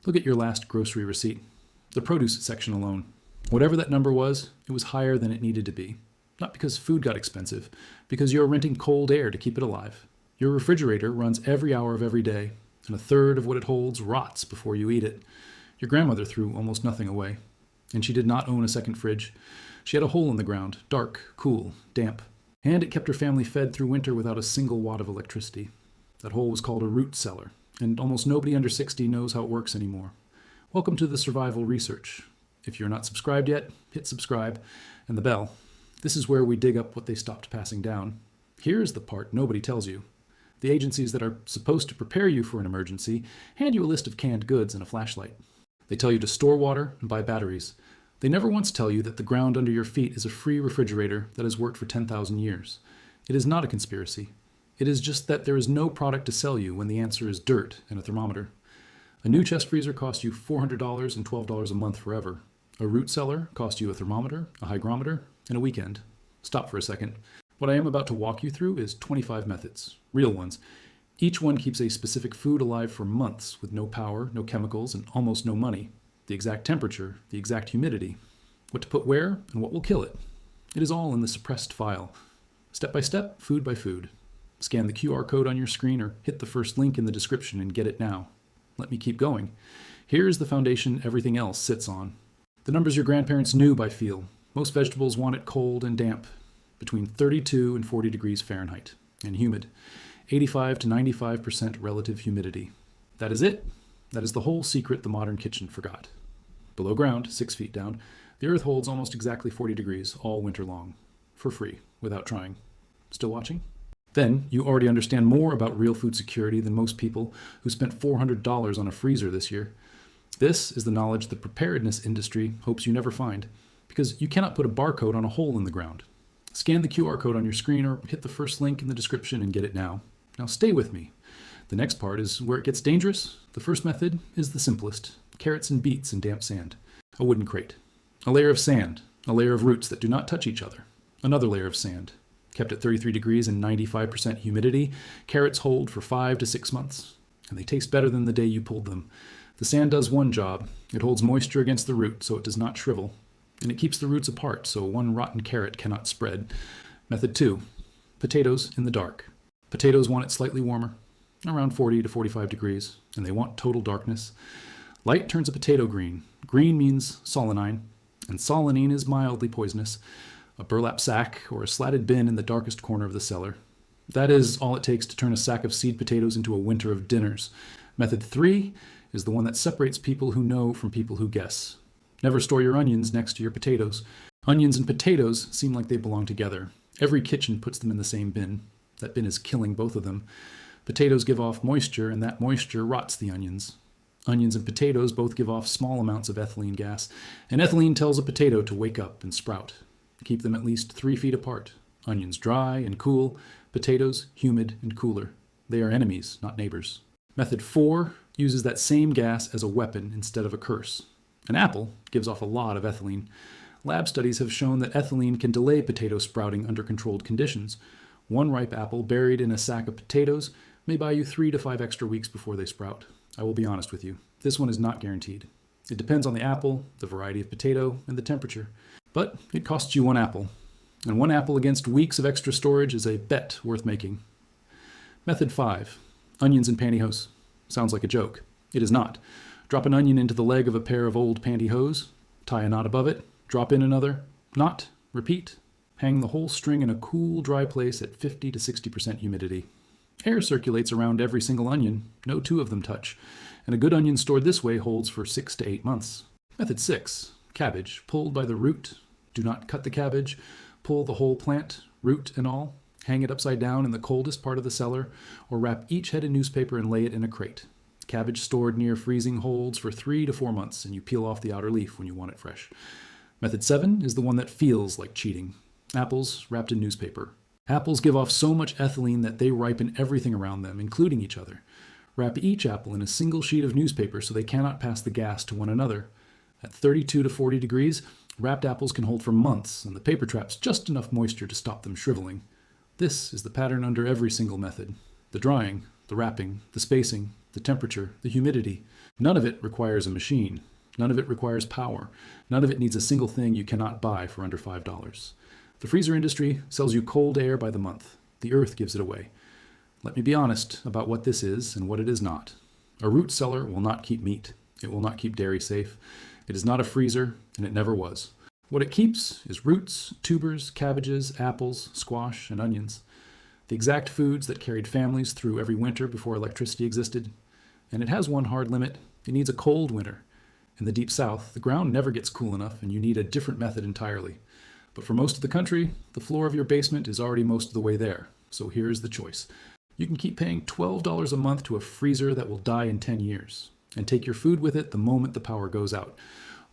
Look at your last grocery receipt, the produce section alone. Whatever that number was, it was higher than it needed to be. Not because food got expensive, because you're renting cold air to keep it alive. Your refrigerator runs every hour of every day, and a third of what it holds rots before you eat it. Your grandmother threw almost nothing away, and she did not own a second fridge. She had a hole in the ground, dark, cool, damp, and it kept her family fed through winter without a single watt of electricity. That hole was called a root cellar, and almost nobody under 60 knows how it works anymore. Welcome to the survival research. If you're not subscribed yet, hit subscribe and the bell. This is where we dig up what they stopped passing down. Here's the part nobody tells you. The agencies that are supposed to prepare you for an emergency hand you a list of canned goods and a flashlight. They tell you to store water and buy batteries. They never once tell you that the ground under your feet is a free refrigerator that has worked for 10,000 years. It is not a conspiracy. It is just that there is no product to sell you when the answer is dirt and a thermometer. A new chest freezer costs you $400 and $12 a month forever. A root cellar costs you a thermometer, a hygrometer, and a weekend. Stop for a second. What I am about to walk you through is 25 methods, real ones. Each one keeps a specific food alive for months with no power, no chemicals, and almost no money. The exact temperature, the exact humidity, what to put where, and what will kill it. It is all in the suppressed file. Step by step, food by food. Scan the QR code on your screen or hit the first link in the description and get it now. Let me keep going. Here's the foundation everything else sits on. The numbers your grandparents knew by feel. Most vegetables want it cold and damp, between 32 and 40 degrees Fahrenheit, and humid. 85 to 95% relative humidity. That is it. That is the whole secret the modern kitchen forgot. Below ground, 6 feet down, the earth holds almost exactly 40 degrees all winter long, for free, without trying. Still watching? Then you already understand more about real food security than most people who spent $400 on a freezer this year. This is the knowledge the preparedness industry hopes you never find, because you cannot put a barcode on a hole in the ground. Scan the QR code on your screen or hit the first link in the description and get it now. Now stay with me. The next part is where it gets dangerous. The first method is the simplest. Carrots and beets in damp sand. A wooden crate. A layer of sand. A layer of roots that do not touch each other. Another layer of sand. Kept at 33 degrees and 95% humidity, carrots hold for 5 to 6 months. And they taste better than the day you pulled them. The sand does one job. It holds moisture against the root so it does not shrivel. And it keeps the roots apart so one rotten carrot cannot spread. Method 2. Potatoes in the dark. Potatoes want it slightly warmer, around 40 to 45 degrees, and they want total darkness. Light turns a potato green. Green means solanine, and solanine is mildly poisonous. A burlap sack or a slatted bin in the darkest corner of the cellar. That is all it takes to turn a sack of seed potatoes into a winter of dinners. Method 3 is the one that separates people who know from people who guess. Never store your onions next to your potatoes. Onions and potatoes seem like they belong together. Every kitchen puts them in the same bin. That bin is killing both of them. Potatoes give off moisture, and that moisture rots the onions. Onions and potatoes both give off small amounts of ethylene gas, and ethylene tells a potato to wake up and sprout. Keep them at least 3 feet apart. Onions dry and cool, potatoes humid and cooler. They are enemies, not neighbors. Method 4 uses that same gas as a weapon instead of a curse. An apple gives off a lot of ethylene. Lab studies have shown that ethylene can delay potato sprouting under controlled conditions. One ripe apple buried in a sack of potatoes may buy you 3 to 5 extra weeks before they sprout. I will be honest with you, this one is not guaranteed. It depends on the apple, the variety of potato, and the temperature. But it costs you 1 apple. And 1 apple against weeks of extra storage is a bet worth making. Method 5. Onions and pantyhose. Sounds like a joke. It is not. Drop an onion into the leg of a pair of old pantyhose, tie a knot above it, drop in another, knot, repeat. Hang the whole string in a cool, dry place at 50 to 60% humidity. Air circulates around every single onion, no 2 of them touch, and a good onion stored this way holds for 6 to 8 months. Method 6. Cabbage, pulled by the root. Do not cut the cabbage. Pull the whole plant, root and all. Hang it upside down in the coldest part of the cellar, or wrap each head in newspaper and lay it in a crate. Cabbage stored near freezing holds for 3 to 4 months, and you peel off the outer leaf when you want it fresh. Method 7 is the one that feels like cheating. Apples wrapped in newspaper. Apples give off so much ethylene that they ripen everything around them, including each other. Wrap each apple in a single sheet of newspaper so they cannot pass the gas to one another. At 32 to 40 degrees, wrapped apples can hold for months, and the paper traps just enough moisture to stop them shriveling. This is the pattern under every single method. The drying, the wrapping, the spacing, the temperature, the humidity. None of it requires a machine. None of it requires power. None of it needs a single thing you cannot buy for under $5. The freezer industry sells you cold air by the month. The earth gives it away. Let me be honest about what this is and what it is not. A root cellar will not keep meat. It will not keep dairy safe. It is not a freezer, and it never was. What it keeps is roots, tubers, cabbages, apples, squash, and onions. The exact foods that carried families through every winter before electricity existed. And it has one hard limit. It needs a cold winter. In the deep south, the ground never gets cool enough, and you need a different method entirely. But for most of the country, the floor of your basement is already most of the way there. So here's the choice. You can keep paying $12 a month to a freezer that will die in 10 years, and take your food with it the moment the power goes out.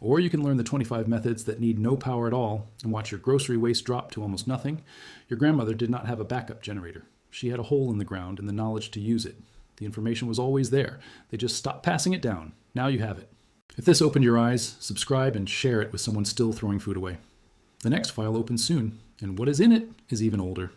Or you can learn the 25 methods that need no power at all and watch your grocery waste drop to almost nothing. Your grandmother did not have a backup generator. She had a hole in the ground and the knowledge to use it. The information was always there. They just stopped passing it down. Now you have it. If this opened your eyes, subscribe and share it with someone still throwing food away. The next file opens soon, and what is in it is even older.